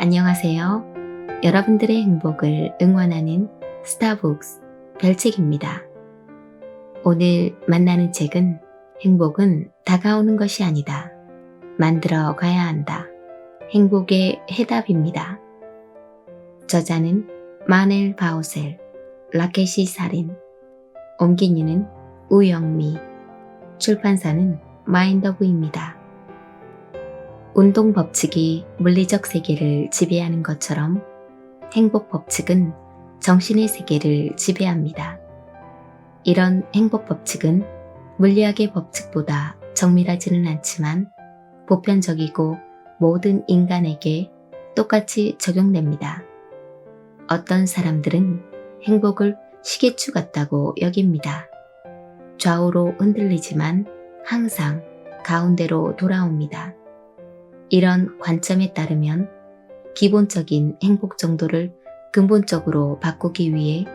안녕하세요. 여러분들의 행복을 응원하는 스타북스 별책입니다. 오늘 만나는 책은 행복은 다가오는 것이 아니다. 만들어 가야 한다. 행복의 해답입니다. 저자는 마넬 바우셀, 라켓이 살인, 옮긴 이는 우영미, 출판사는 마인더브입니다. 운동 법칙이 물리적 세계를 지배하는 것처럼 행복 법칙은 정신의 세계를 지배합니다. 이런 행복 법칙은 물리학의 법칙보다 정밀하지는 않지만 보편적이고 모든 인간에게 똑같이 적용됩니다. 어떤 사람들은 행복을 시계추 같다고 여깁니다. 좌우로 흔들리지만 항상 가운데로 돌아옵니다. 이런 관점에 따르면 기본적인 행복 정도를 근본적으로 바꾸기 위해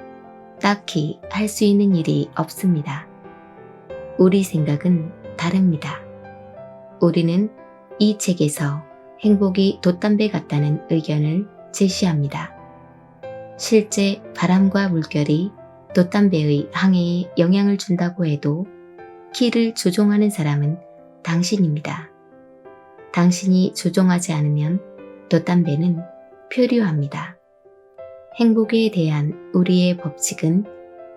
딱히 할 수 있는 일이 없습니다. 우리 생각은 다릅니다. 우리는 이 책에서 행복이 돛담배 같다는 의견을 제시합니다. 실제 바람과 물결이 돛담배의 항해에 영향을 준다고 해도 키를 조종하는 사람은 당신입니다. 당신이 조종하지 않으면 돛담배는 표류합니다. 행복에 대한 우리의 법칙은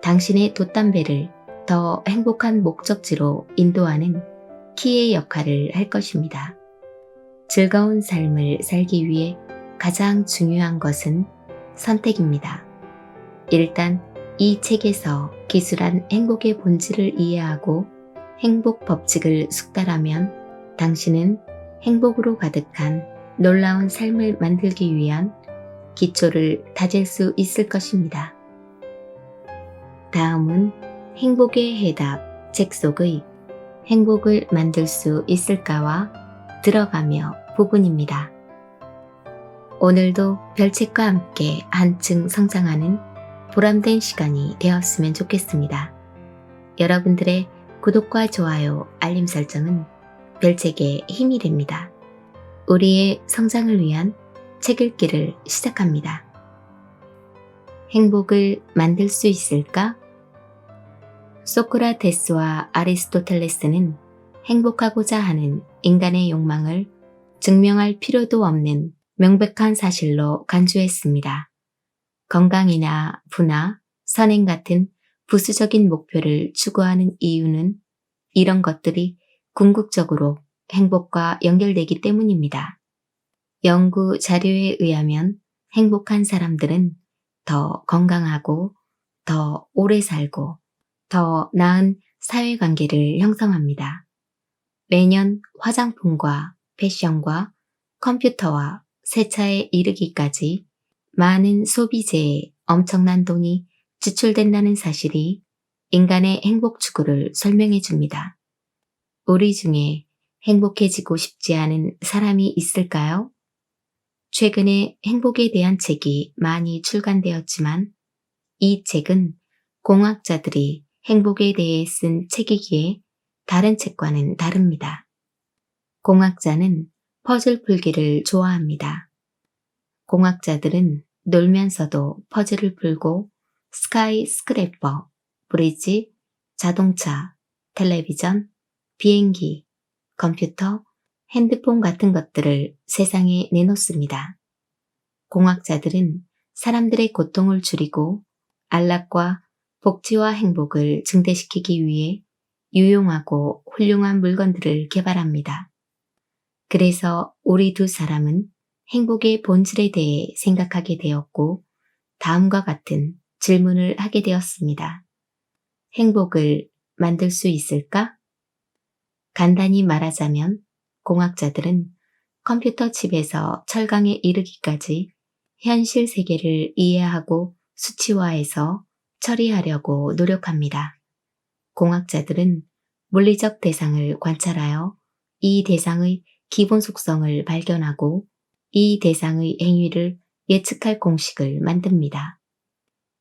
당신의 돛담배를 더 행복한 목적지로 인도하는 키의 역할을 할 것입니다. 즐거운 삶을 살기 위해 가장 중요한 것은 선택입니다. 일단 이 책에서 기술한 행복의 본질을 이해하고 행복 법칙을 숙달하면 당신은 행복으로 가득한 놀라운 삶을 만들기 위한 기초를 다질 수 있을 것입니다. 다음은 행복의 해답 책 속의 행복을 만들 수 있을까와 들어가며 부분입니다. 오늘도 별책과 함께 한층 성장하는 보람된 시간이 되었으면 좋겠습니다. 여러분들의 구독과 좋아요, 알림 설정은 별책의 힘이 됩니다. 우리의 성장을 위한 책 읽기를 시작합니다. 행복을 만들 수 있을까? 소크라테스와 아리스토텔레스는 행복하고자 하는 인간의 욕망을 증명할 필요도 없는 명백한 사실로 간주했습니다. 건강이나 부나 선행 같은 부수적인 목표를 추구하는 이유는 이런 것들이 궁극적으로 행복과 연결되기 때문입니다. 연구 자료에 의하면 행복한 사람들은 더 건강하고 더 오래 살고 더 나은 사회관계를 형성합니다. 매년 화장품과 패션과 컴퓨터와 새 차에 이르기까지 많은 소비재에 엄청난 돈이 지출된다는 사실이 인간의 행복 추구를 설명해 줍니다. 우리 중에 행복해지고 싶지 않은 사람이 있을까요? 최근에 행복에 대한 책이 많이 출간되었지만 이 책은 공학자들이 행복에 대해 쓴 책이기에 다른 책과는 다릅니다. 공학자는 퍼즐 풀기를 좋아합니다. 공학자들은 놀면서도 퍼즐을 풀고 스카이 스크래퍼, 브리지, 자동차, 텔레비전, 비행기, 컴퓨터, 핸드폰 같은 것들을 세상에 내놓습니다. 공학자들은 사람들의 고통을 줄이고 안락과 복지와 행복을 증대시키기 위해 유용하고 훌륭한 물건들을 개발합니다. 그래서 우리 두 사람은 행복의 본질에 대해 생각하게 되었고 다음과 같은 질문을 하게 되었습니다. 행복을 만들 수 있을까? 간단히 말하자면 공학자들은 컴퓨터 칩에서 철강에 이르기까지 현실 세계를 이해하고 수치화해서 처리하려고 노력합니다. 공학자들은 물리적 대상을 관찰하여 이 대상의 기본 속성을 발견하고 이 대상의 행위를 예측할 공식을 만듭니다.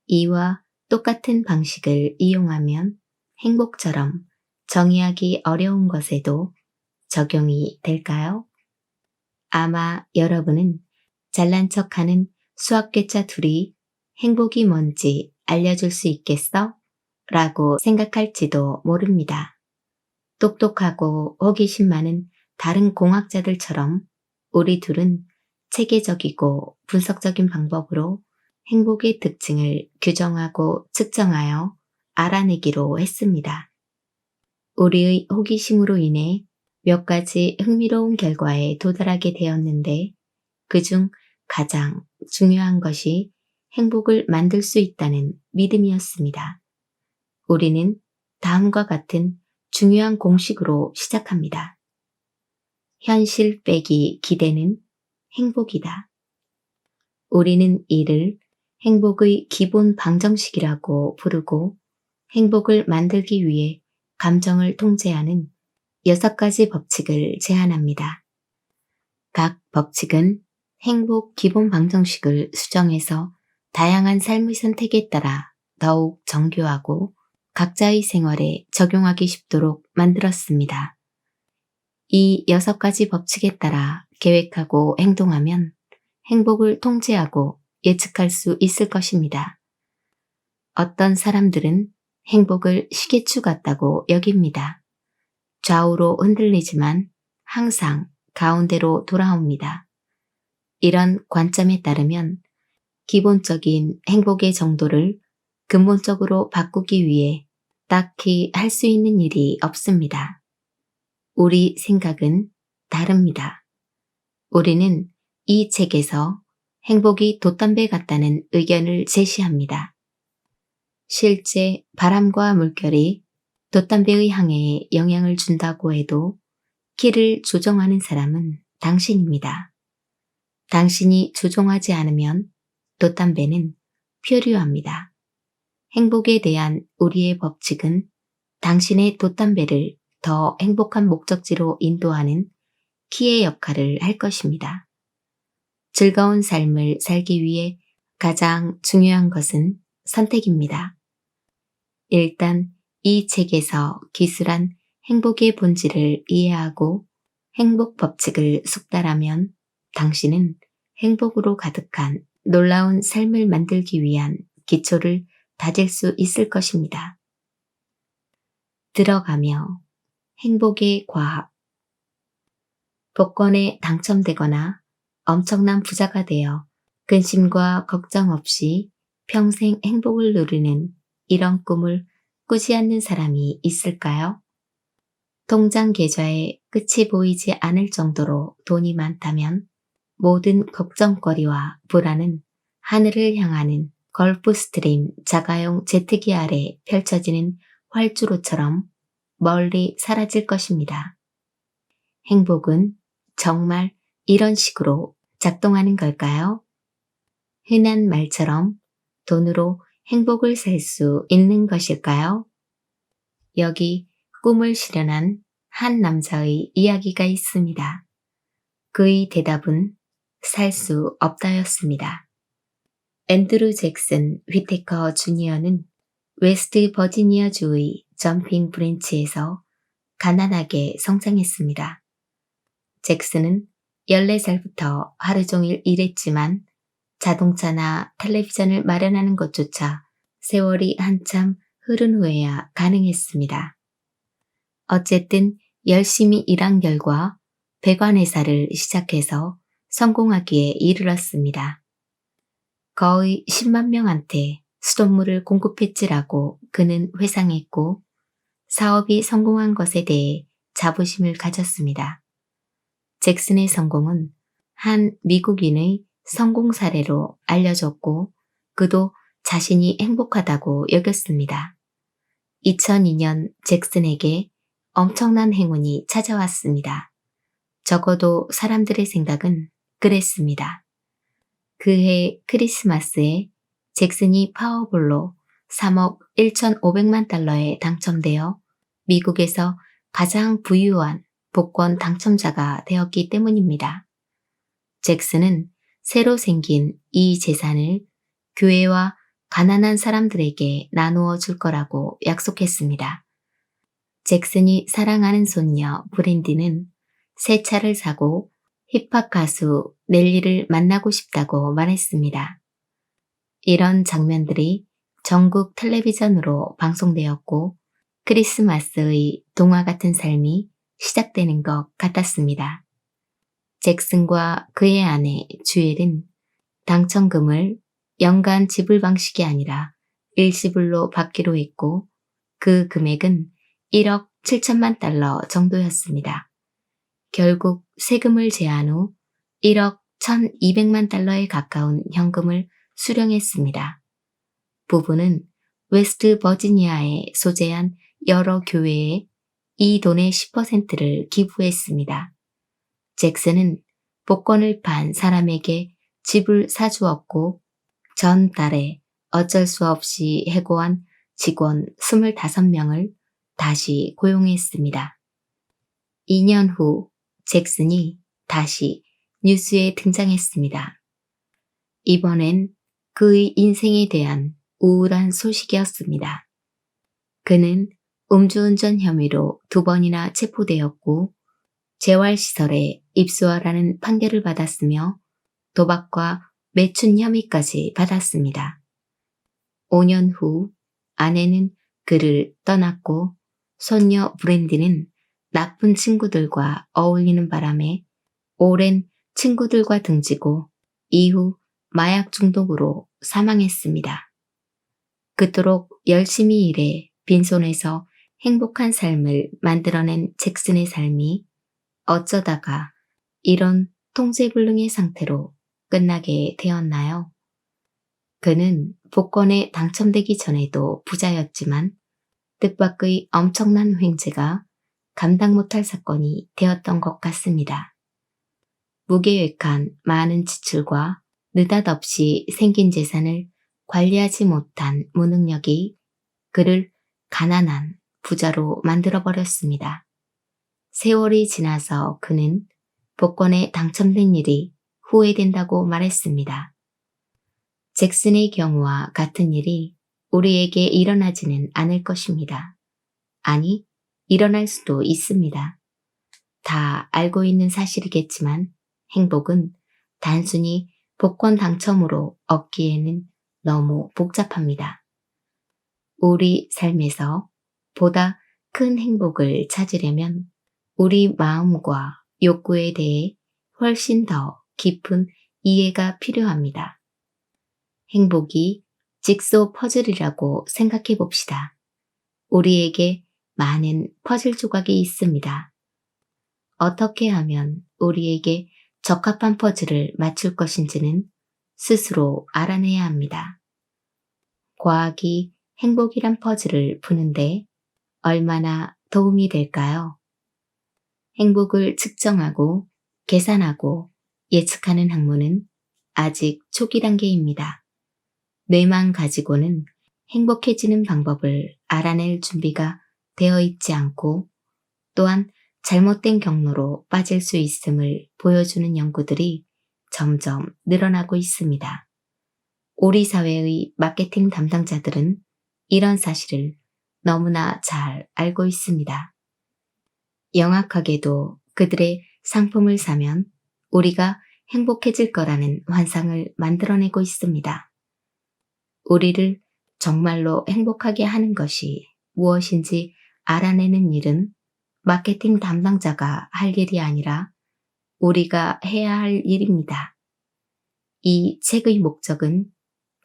이와 똑같은 방식을 이용하면 행복처럼 정의하기 어려운 것에도 적용이 될까요? 아마 여러분은 잘난 척하는 수학괴짜 둘이 행복이 뭔지 알려줄 수 있겠어? 라고 생각할지도 모릅니다. 똑똑하고 호기심 많은 다른 공학자들처럼 우리 둘은 체계적이고 분석적인 방법으로 행복의 특징을 규정하고 측정하여 알아내기로 했습니다. 우리의 호기심으로 인해 몇 가지 흥미로운 결과에 도달하게 되었는데 그중 가장 중요한 것이 행복을 만들 수 있다는 믿음이었습니다. 우리는 다음과 같은 중요한 공식으로 시작합니다. 현실 빼기 기대는 행복이다. 우리는 이를 행복의 기본 방정식이라고 부르고 행복을 만들기 위해 감정을 통제하는 6가지 법칙을 제안합니다. 각 법칙은 행복 기본 방정식을 수정해서 다양한 삶의 선택에 따라 더욱 정교하고 각자의 생활에 적용하기 쉽도록 만들었습니다. 이 6가지 법칙에 따라 계획하고 행동하면 행복을 통제하고 예측할 수 있을 것입니다. 어떤 사람들은 행복을 시계추 같다고 여깁니다. 좌우로 흔들리지만 항상 가운데로 돌아옵니다. 이런 관점에 따르면 기본적인 행복의 정도를 근본적으로 바꾸기 위해 딱히 할 수 있는 일이 없습니다. 우리 생각은 다릅니다. 우리는 이 책에서 행복이 돛담배 같다는 의견을 제시합니다. 실제 바람과 물결이 돛담배의 항해에 영향을 준다고 해도 키를 조정하는 사람은 당신입니다. 당신이 조종하지 않으면 돛담배는 표류합니다. 행복에 대한 우리의 법칙은 당신의 돛담배를 더 행복한 목적지로 인도하는 키의 역할을 할 것입니다. 즐거운 삶을 살기 위해 가장 중요한 것은 선택입니다. 일단 이 책에서 기술한 행복의 본질을 이해하고 행복 법칙을 숙달하면 당신은 행복으로 가득한 놀라운 삶을 만들기 위한 기초를 다질 수 있을 것입니다. 들어가며 행복의 과학. 복권에 당첨되거나 엄청난 부자가 되어 근심과 걱정 없이 평생 행복을 누리는 이런 꿈을 꾸지 않는 사람이 있을까요? 통장 계좌에 끝이 보이지 않을 정도로 돈이 많다면 모든 걱정거리와 불안은 하늘을 향하는 걸프스트림 자가용 제트기 아래 펼쳐지는 활주로처럼 멀리 사라질 것입니다. 행복은 정말 이런 식으로 작동하는 걸까요? 흔한 말처럼 돈으로 행복을 살 수 있는 것일까요? 여기 꿈을 실현한 한 남자의 이야기가 있습니다. 그의 대답은 살 수 없다였습니다. 앤드루 잭슨 휘테커 주니어는 웨스트 버지니아주의 점핑 브랜치에서 가난하게 성장했습니다. 잭슨은 14살부터 하루 종일 일했지만 자동차나 텔레비전을 마련하는 것조차 세월이 한참 흐른 후에야 가능했습니다. 어쨌든 열심히 일한 결과 배관회사를 시작해서 성공하기에 이르렀습니다. 거의 10만 명한테 수돗물을 공급했지라고 그는 회상했고 사업이 성공한 것에 대해 자부심을 가졌습니다. 잭슨의 성공은 한 미국인의 성공 사례로 알려졌고 그도 자신이 행복하다고 여겼습니다. 2002년 잭슨에게 엄청난 행운이 찾아왔습니다. 적어도 사람들의 생각은 그랬습니다. 그해 크리스마스에 잭슨이 파워볼로 3억 1,500만 달러에 당첨되어 미국에서 가장 부유한 복권 당첨자가 되었기 때문입니다. 잭슨은 새로 생긴 이 재산을 교회와 가난한 사람들에게 나누어 줄 거라고 약속했습니다. 잭슨이 사랑하는 손녀 브랜디는 새 차를 사고 힙합 가수 넬리를 만나고 싶다고 말했습니다. 이런 장면들이 전국 텔레비전으로 방송되었고 크리스마스의 동화 같은 삶이 시작되는 것 같았습니다. 잭슨과 그의 아내 주엘은 당첨금을 연간 지불 방식이 아니라 일시불로 받기로 했고 그 금액은 1억 7천만 달러 정도였습니다. 결국 세금을 제한 후 1억 1,200만 달러에 가까운 현금을 수령했습니다. 부부는 웨스트 버지니아에 소재한 여러 교회에 이 돈의 10%를 기부했습니다. 잭슨은 복권을 판 사람에게 집을 사주었고 전달에 어쩔 수 없이 해고한 직원 25명을 다시 고용했습니다. 2년 후 잭슨이 다시 뉴스에 등장했습니다. 이번엔 그의 인생에 대한 우울한 소식이었습니다. 그는 음주운전 혐의로 2번이나 체포되었고 재활시설에 입소하라는 판결을 받았으며 도박과 매춘 혐의까지 받았습니다. 5년 후 아내는 그를 떠났고 손녀 브랜디는 나쁜 친구들과 어울리는 바람에 오랜 친구들과 등지고 이후 마약 중독으로 사망했습니다. 그토록 열심히 일해 빈손에서 행복한 삶을 만들어낸 잭슨의 삶이 어쩌다가 이런 통제불능의 상태로 끝나게 되었나요? 그는 복권에 당첨되기 전에도 부자였지만 뜻밖의 엄청난 횡재가 감당 못할 사건이 되었던 것 같습니다. 무계획한 많은 지출과 느닷없이 생긴 재산을 관리하지 못한 무능력이 그를 가난한 부자로 만들어버렸습니다. 세월이 지나서 그는 복권에 당첨된 일이 후회된다고 말했습니다. 잭슨의 경우와 같은 일이 우리에게 일어나지는 않을 것입니다. 아니, 일어날 수도 있습니다. 다 알고 있는 사실이겠지만 행복은 단순히 복권 당첨으로 얻기에는 너무 복잡합니다. 우리 삶에서 보다 큰 행복을 찾으려면 우리 마음과 욕구에 대해 훨씬 더 깊은 이해가 필요합니다. 행복이 직소 퍼즐이라고 생각해 봅시다. 우리에게 많은 퍼즐 조각이 있습니다. 어떻게 하면 우리에게 적합한 퍼즐을 맞출 것인지는 스스로 알아내야 합니다. 과학이 행복이란 퍼즐을 푸는데 얼마나 도움이 될까요? 행복을 측정하고 계산하고 예측하는 학문은 아직 초기 단계입니다. 뇌만 가지고는 행복해지는 방법을 알아낼 준비가 되어 있지 않고 또한 잘못된 경로로 빠질 수 있음을 보여주는 연구들이 점점 늘어나고 있습니다. 우리 사회의 마케팅 담당자들은 이런 사실을 너무나 잘 알고 있습니다. 영악하게도 그들의 상품을 사면 우리가 행복해질 거라는 환상을 만들어내고 있습니다. 우리를 정말로 행복하게 하는 것이 무엇인지 알아내는 일은 마케팅 담당자가 할 일이 아니라 우리가 해야 할 일입니다. 이 책의 목적은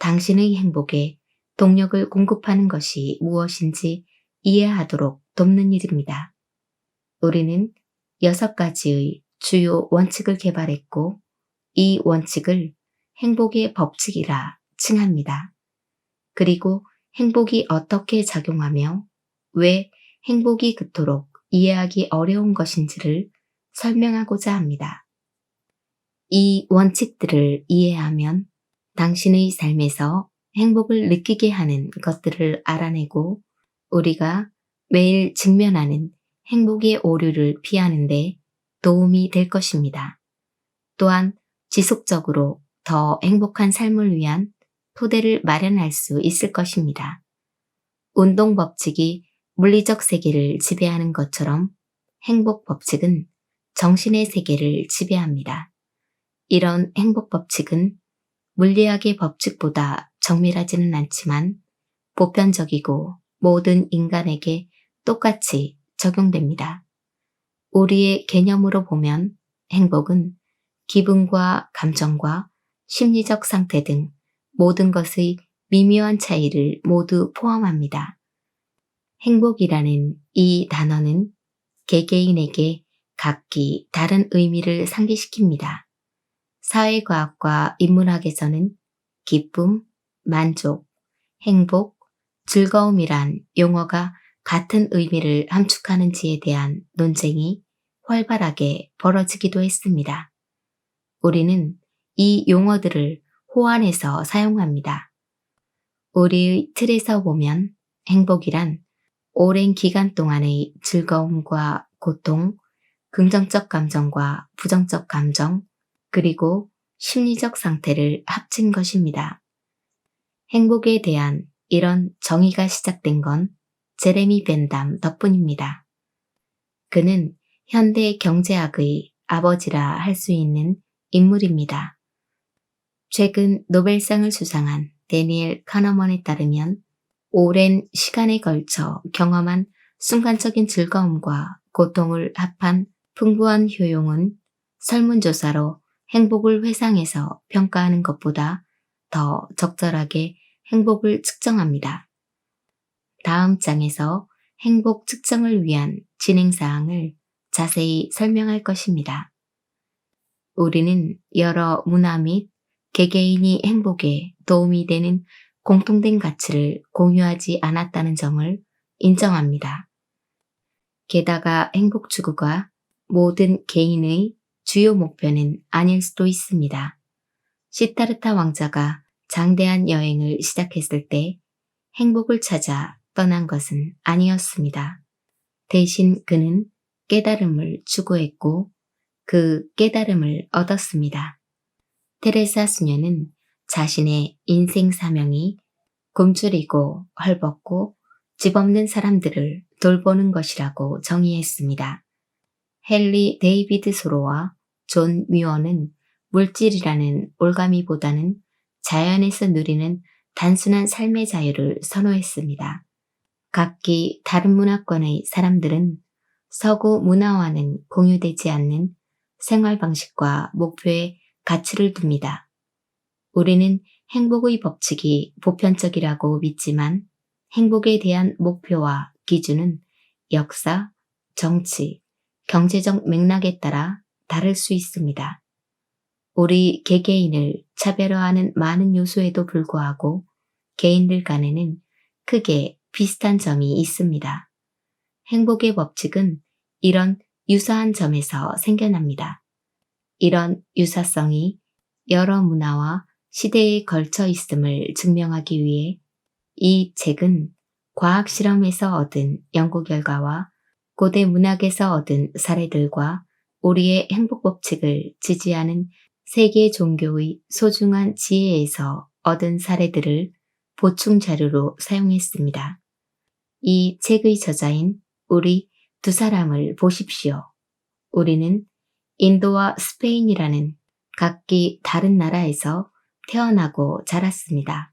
당신의 행복에 동력을 공급하는 것이 무엇인지 이해하도록 돕는 일입니다. 우리는 6가지의 주요 원칙을 개발했고 이 원칙을 행복의 법칙이라 칭합니다. 그리고 행복이 어떻게 작용하며 왜 행복이 그토록 이해하기 어려운 것인지를 설명하고자 합니다. 이 원칙들을 이해하면 당신의 삶에서 행복을 느끼게 하는 것들을 알아내고 우리가 매일 직면하는 행복의 오류를 피하는 데 도움이 될 것입니다. 또한 지속적으로 더 행복한 삶을 위한 토대를 마련할 수 있을 것입니다. 운동 법칙이 물리적 세계를 지배하는 것처럼 행복 법칙은 정신의 세계를 지배합니다. 이런 행복 법칙은 물리학의 법칙보다 정밀하지는 않지만 보편적이고 모든 인간에게 똑같이 적용됩니다. 우리의 개념으로 보면 행복은 기분과 감정과 심리적 상태 등 모든 것의 미묘한 차이를 모두 포함합니다. 행복이라는 이 단어는 개개인에게 각기 다른 의미를 상기시킵니다. 사회과학과 인문학에서는 기쁨, 만족, 행복, 즐거움이란 용어가 같은 의미를 함축하는지에 대한 논쟁이 활발하게 벌어지기도 했습니다. 우리는 이 용어들을 호환해서 사용합니다. 우리의 틀에서 보면 행복이란 오랜 기간 동안의 즐거움과 고통, 긍정적 감정과 부정적 감정, 그리고 심리적 상태를 합친 것입니다. 행복에 대한 이런 정의가 시작된 건 제레미 벤담 덕분입니다. 그는 현대 경제학의 아버지라 할 수 있는 인물입니다. 최근 노벨상을 수상한 데니엘 카너먼에 따르면 오랜 시간에 걸쳐 경험한 순간적인 즐거움과 고통을 합한 풍부한 효용은 설문조사로 행복을 회상해서 평가하는 것보다 더 적절하게 행복을 측정합니다. 다음 장에서 행복 측정을 위한 진행사항을 자세히 설명할 것입니다. 우리는 여러 문화 및 개개인이 행복에 도움이 되는 공통된 가치를 공유하지 않았다는 점을 인정합니다. 게다가 행복 추구가 모든 개인의 주요 목표는 아닐 수도 있습니다. 시타르타 왕자가 장대한 여행을 시작했을 때 행복을 찾아 떠난 것은 아니었습니다. 대신 그는 깨달음을 추구했고 그 깨달음을 얻었습니다. 테레사 수녀는 자신의 인생 사명이 굶주리고 헐벗고 집 없는 사람들을 돌보는 것이라고 정의했습니다. 헨리 데이비드 소로와 존 뮤어는 물질이라는 올가미보다는 자연에서 누리는 단순한 삶의 자유를 선호했습니다. 각기 다른 문화권의 사람들은 서구 문화와는 공유되지 않는 생활 방식과 목표에 가치를 둡니다. 우리는 행복의 법칙이 보편적이라고 믿지만 행복에 대한 목표와 기준은 역사, 정치, 경제적 맥락에 따라 다를 수 있습니다. 우리 개개인을 차별화하는 많은 요소에도 불구하고 개인들 간에는 크게 비슷한 점이 있습니다. 행복의 법칙은 이런 유사한 점에서 생겨납니다. 이런 유사성이 여러 문화와 시대에 걸쳐 있음을 증명하기 위해 이 책은 과학 실험에서 얻은 연구 결과와 고대 문학에서 얻은 사례들과 우리의 행복 법칙을 지지하는 세계 종교의 소중한 지혜에서 얻은 사례들을 보충 자료로 사용했습니다. 이 책의 저자인 우리 두 사람을 보십시오. 우리는 인도와 스페인이라는 각기 다른 나라에서 태어나고 자랐습니다.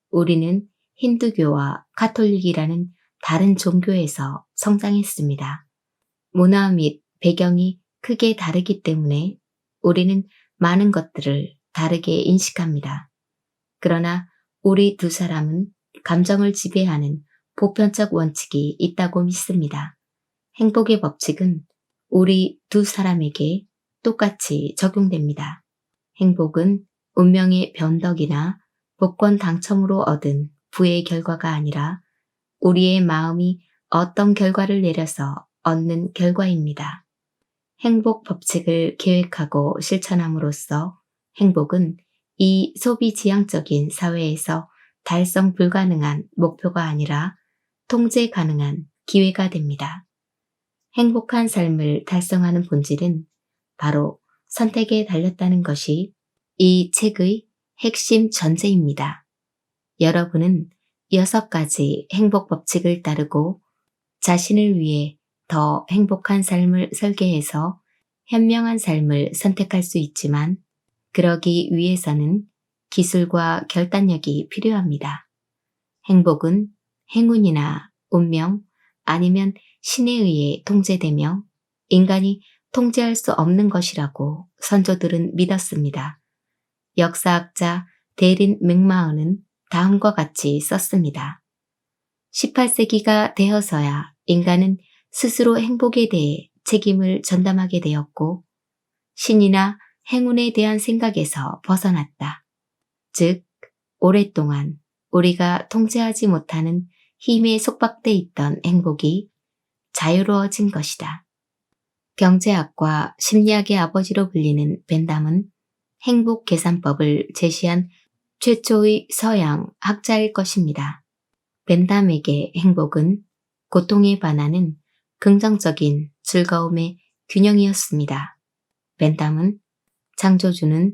우리는 힌두교와 가톨릭이라는 다른 종교에서 성장했습니다. 문화 및 배경이 크게 다르기 때문에 우리는 많은 것들을 다르게 인식합니다. 그러나 우리 두 사람은 감정을 지배하는 보편적 원칙이 있다고 믿습니다. 행복의 법칙은 우리 두 사람에게 똑같이 적용됩니다. 행복은 운명의 변덕이나 복권 당첨으로 얻은 부의 결과가 아니라 우리의 마음이 어떤 결과를 내려서 얻는 결과입니다. 행복 법칙을 계획하고 실천함으로써 행복은 이 소비지향적인 사회에서 달성 불가능한 목표가 아니라 통제 가능한 기회가 됩니다. 행복한 삶을 달성하는 본질은 바로 선택에 달렸다는 것이 이 책의 핵심 전제입니다. 여러분은 6가지 행복 법칙을 따르고 자신을 위해 더 행복한 삶을 설계해서 현명한 삶을 선택할 수 있지만 그러기 위해서는 기술과 결단력이 필요합니다. 행복은 행운이나 운명 아니면 신에 의해 통제되며 인간이 통제할 수 없는 것이라고 선조들은 믿었습니다. 역사학자 데린 맥마흔은 다음과 같이 썼습니다. 18세기가 되어서야 인간은 스스로 행복에 대해 책임을 전담하게 되었고 신이나 행운에 대한 생각에서 벗어났다. 즉, 오랫동안 우리가 통제하지 못하는 힘에 속박돼 있던 행복이 자유로워진 것이다. 경제학과 심리학의 아버지로 불리는 벤담은 행복 계산법을 제시한 최초의 서양 학자일 것입니다. 벤담에게 행복은 고통에 반하는 긍정적인 즐거움의 균형이었습니다. 벤담은 창조주는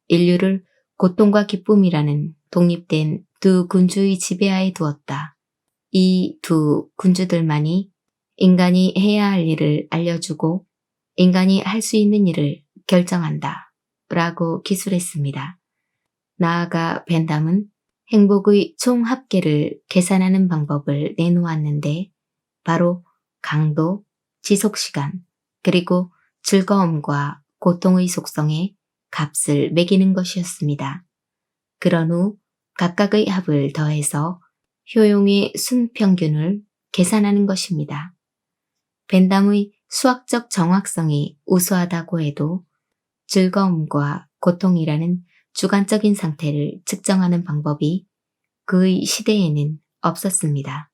인류를 고통과 기쁨이라는 독립된 두 군주의 지배하에 두었다. 이 두 군주들만이 인간이 해야 할 일을 알려주고 인간이 할 수 있는 일을 결정한다. 라고 기술했습니다. 나아가 벤담은 행복의 총 합계를 계산하는 방법을 내놓았는데 바로 강도, 지속시간, 그리고 즐거움과 고통의 속성에 값을 매기는 것이었습니다. 그런 후 각각의 합을 더해서 효용의 순평균을 계산하는 것입니다. 벤담의 수학적 정확성이 우수하다고 해도 즐거움과 고통이라는 주관적인 상태를 측정하는 방법이 그의 시대에는 없었습니다.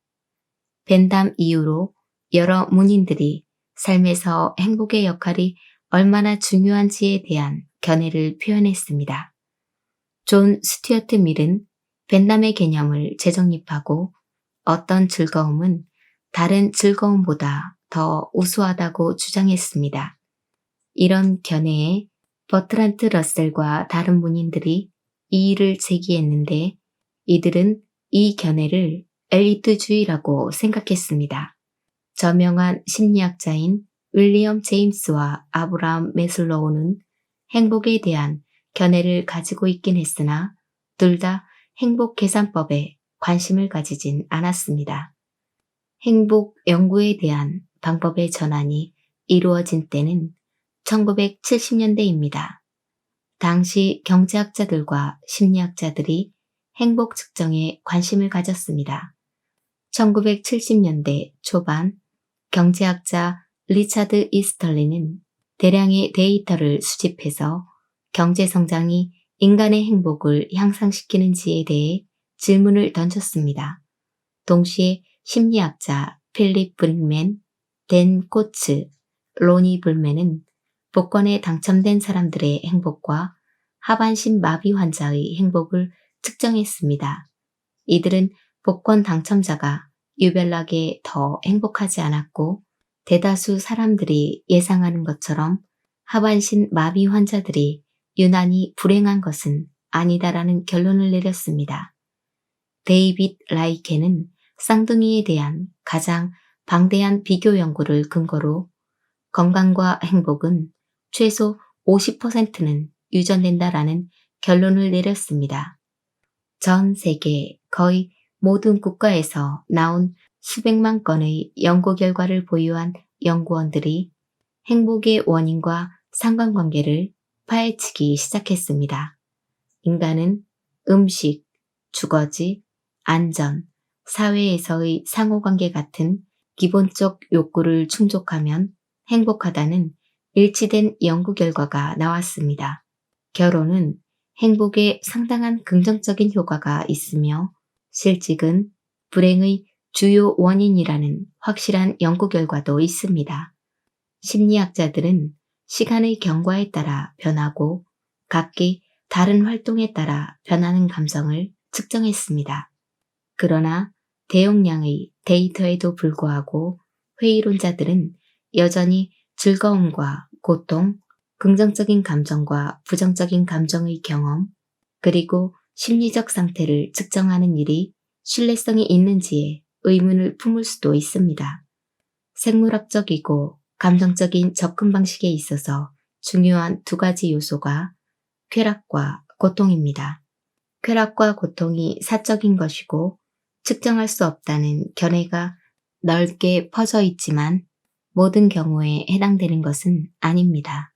벤담 이후로 여러 문인들이 삶에서 행복의 역할이 얼마나 중요한지에 대한 견해를 표현했습니다. 존 스튜어트 밀은 벤담의 개념을 재정립하고 어떤 즐거움은 다른 즐거움보다 더 우수하다고 주장했습니다. 이런 견해에 버트란트 러셀과 다른 문인들이 이의를 제기했는데 이들은 이 견해를 엘리트주의라고 생각했습니다. 저명한 심리학자인 윌리엄 제임스와 아브라함 메슬로우는 행복에 대한 견해를 가지고 있긴 했으나 둘 다 행복 계산법에 관심을 가지진 않았습니다. 행복 연구에 대한 방법의 전환이 이루어진 때는 1970년대입니다. 당시 경제학자들과 심리학자들이 행복 측정에 관심을 가졌습니다. 1970년대 초반 경제학자 리차드 이스털리는 대량의 데이터를 수집해서 경제 성장이 인간의 행복을 향상시키는지에 대해 질문을 던졌습니다. 동시에 심리학자 필립 브링맨, 댄 코츠, 로니 불맨은 복권에 당첨된 사람들의 행복과 하반신 마비 환자의 행복을 측정했습니다. 이들은 복권 당첨자가 유별나게 더 행복하지 않았고 대다수 사람들이 예상하는 것처럼 하반신 마비 환자들이 유난히 불행한 것은 아니다라는 결론을 내렸습니다. 데이빗 라이켄은 쌍둥이에 대한 가장 방대한 비교 연구를 근거로 건강과 행복은 최소 50%는 유전된다라는 결론을 내렸습니다. 전 세계 거의 모든 국가에서 나온 수백만 건의 연구 결과를 보유한 연구원들이 행복의 원인과 상관관계를 파헤치기 시작했습니다. 인간은 음식, 주거지, 안전, 사회에서의 상호관계 같은 기본적 욕구를 충족하면 행복하다는 일치된 연구 결과가 나왔습니다. 결혼은 행복에 상당한 긍정적인 효과가 있으며 실직은 불행의 주요 원인이라는 확실한 연구 결과도 있습니다. 심리학자들은 시간의 경과에 따라 변하고 각기 다른 활동에 따라 변하는 감정을 측정했습니다. 그러나 대용량의 데이터에도 불구하고 회의론자들은 여전히 즐거움과 고통, 긍정적인 감정과 부정적인 감정의 경험, 그리고 심리적 상태를 측정하는 일이 신뢰성이 있는지에 의문을 품을 수도 있습니다. 생물학적이고 감정적인 접근 방식에 있어서 중요한 두 가지 요소가 쾌락과 고통입니다. 쾌락과 고통이 사적인 것이고 측정할 수 없다는 견해가 넓게 퍼져 있지만 모든 경우에 해당되는 것은 아닙니다.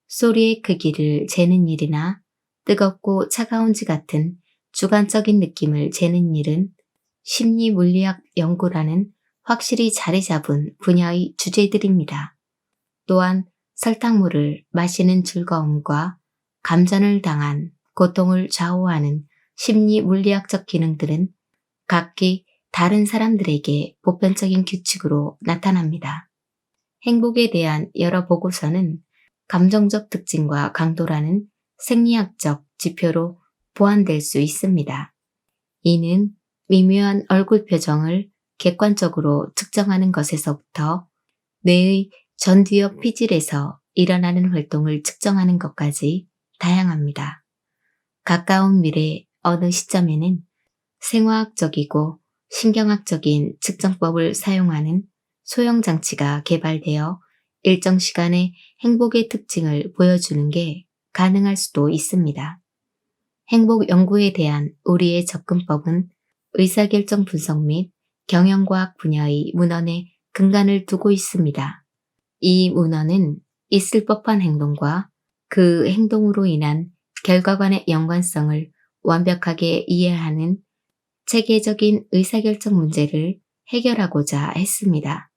소리의 크기를 재는 일이나 뜨겁고 차가운지 같은 주관적인 느낌을 재는 일은 심리물리학 연구라는 확실히 자리 잡은 분야의 주제들입니다. 또한 설탕물을 마시는 즐거움과 감전을 당한 고통을 좌우하는 심리물리학적 기능들은 각기 다른 사람들에게 보편적인 규칙으로 나타납니다. 행복에 대한 여러 보고서는 감정적 특징과 강도라는 생리학적 지표로 보완될 수 있습니다. 이는 미묘한 얼굴 표정을 객관적으로 측정하는 것에서부터 뇌의 전두엽 피질에서 일어나는 활동을 측정하는 것까지 다양합니다. 가까운 미래 어느 시점에는 생화학적이고 신경학적인 측정법을 사용하는 소형 장치가 개발되어 일정 시간의 행복의 특징을 보여주는 게 가능할 수도 있습니다. 행복 연구에 대한 우리의 접근법은 의사결정 분석 및 경영과학 분야의 문헌에 근간을 두고 있습니다. 이 문헌은 있을 법한 행동과 그 행동으로 인한 결과관의 연관성을 완벽하게 이해하는 체계적인 의사결정 문제를 해결하고자 했습니다.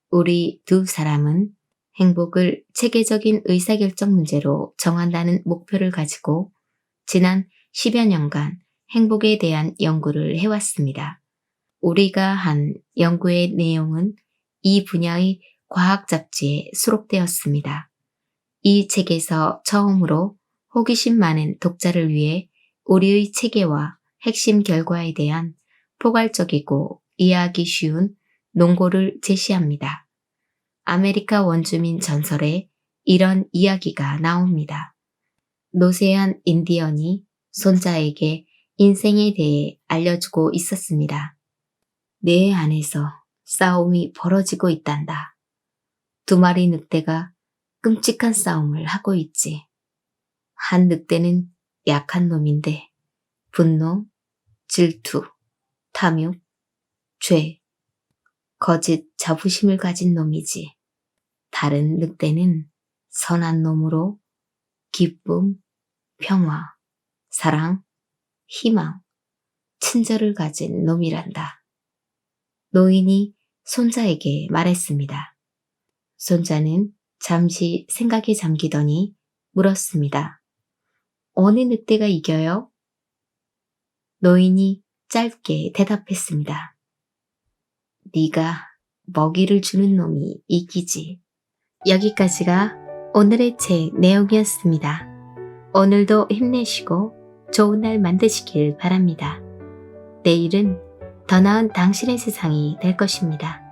우리 두 사람은 행복을 체계적인 의사결정 문제로 정한다는 목표를 가지고 지난 10여 년간 행복에 대한 연구를 해왔습니다. 우리가 한 연구의 내용은 이 분야의 과학 잡지에 수록되었습니다. 이 책에서 처음으로 호기심 많은 독자를 위해 우리의 체계와 핵심 결과에 대한 포괄적이고 이해하기 쉬운 논고를 제시합니다. 아메리카 원주민 전설에 이런 이야기가 나옵니다. 노쇠한 인디언이 손자에게 인생에 대해 알려주고 있었습니다. 내 안에서 싸움이 벌어지고 있단다. 두 마리 늑대가 끔찍한 싸움을 하고 있지. 한 늑대는 약한 놈인데 분노, 질투, 탐욕, 죄, 거짓 자부심을 가진 놈이지. 다른 늑대는 선한 놈으로 기쁨, 평화, 사랑, 희망, 친절을 가진 놈이란다. 노인이 손자에게 말했습니다. 손자는 잠시 생각에 잠기더니 물었습니다. 어느 늑대가 이겨요? 노인이 짧게 대답했습니다. 네가 먹이를 주는 놈이 이기지. 여기까지가 오늘의 책 내용이었습니다. 오늘도 힘내시고 좋은 날 만드시길 바랍니다. 내일은 더 나은 당신의 세상이 될 것입니다.